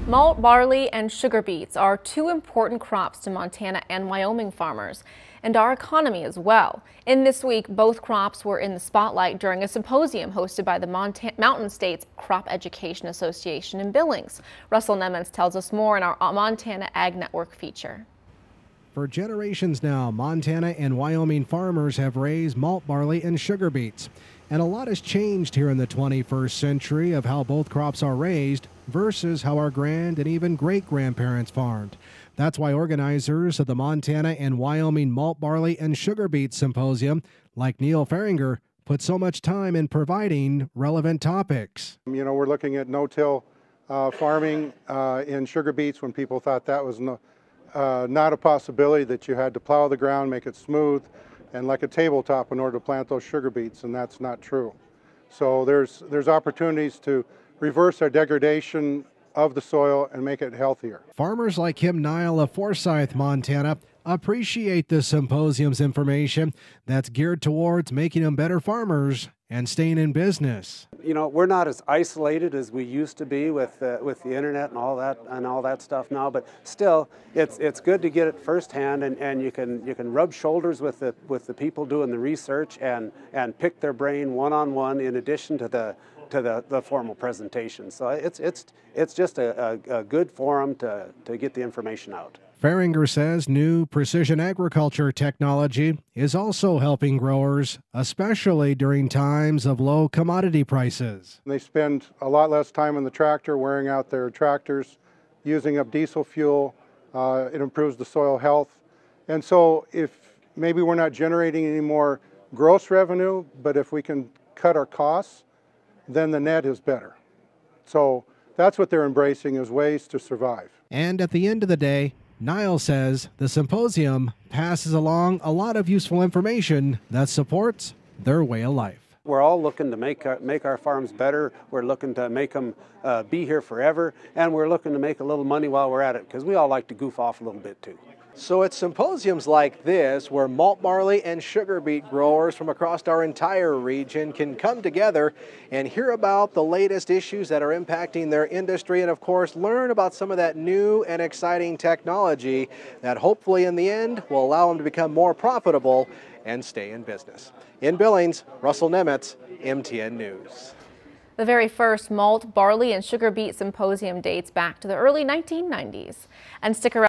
Malt, barley, and sugar beets are two important crops to Montana and Wyoming farmers, and our economy as well. In this week, both crops were in the spotlight during a symposium hosted by the Mountain States Crop Education Association in Billings. Russell Nemitz tells us more in our Montana Ag Network feature. For generations now, Montana and Wyoming farmers have raised malt, barley, and sugar beets. And a lot has changed here in the 21st century of how both crops are raised versus how our grand and even great-grandparents farmed. That's why organizers of the Montana and Wyoming Malt, Barley, and Sugar Beet Symposium, like Neil Farringer, put so much time in providing relevant topics. You know, we're looking at no-till farming in sugar beets when people thought that was not a possibility, that you had to plow the ground, make it smooth, and like a tabletop in order to plant those sugar beets, and that's not true. So there's opportunities to reverse our degradation of the soil and make it healthier. Farmers like Kim Nile of Forsyth, Montana, appreciate the symposium's information that's geared towards making them better farmers and staying in business. You know, we're not as isolated as we used to be with the internet and all that stuff now, but still, it's good to get it firsthand, and you can rub shoulders with the people doing the research and pick their brain one-on-one in addition to the formal presentation. So it's just a good forum to get the information out. Farringer says new precision agriculture technology is also helping growers, especially during times of low commodity prices. They spend a lot less time on the tractor, wearing out their tractors, using up diesel fuel. It improves the soil health. And so if maybe we're not generating any more gross revenue, but if we can cut our costs, then the net is better. So that's what they're embracing, is ways to survive. And at the end of the day, Niall says the symposium passes along a lot of useful information that supports their way of life. We're all looking to make our farms better. We're looking to make them be here forever, and we're looking to make a little money while we're at it, because we all like to goof off a little bit too. So it's symposiums like this where malt, barley, and sugar beet growers from across our entire region can come together and hear about the latest issues that are impacting their industry, and of course learn about some of that new and exciting technology that hopefully in the end will allow them to become more profitable and stay in business. In Billings, Russell Nemitz, MTN News. The very first malt, barley, and sugar beet symposium dates back to the early 1990s. And stick around.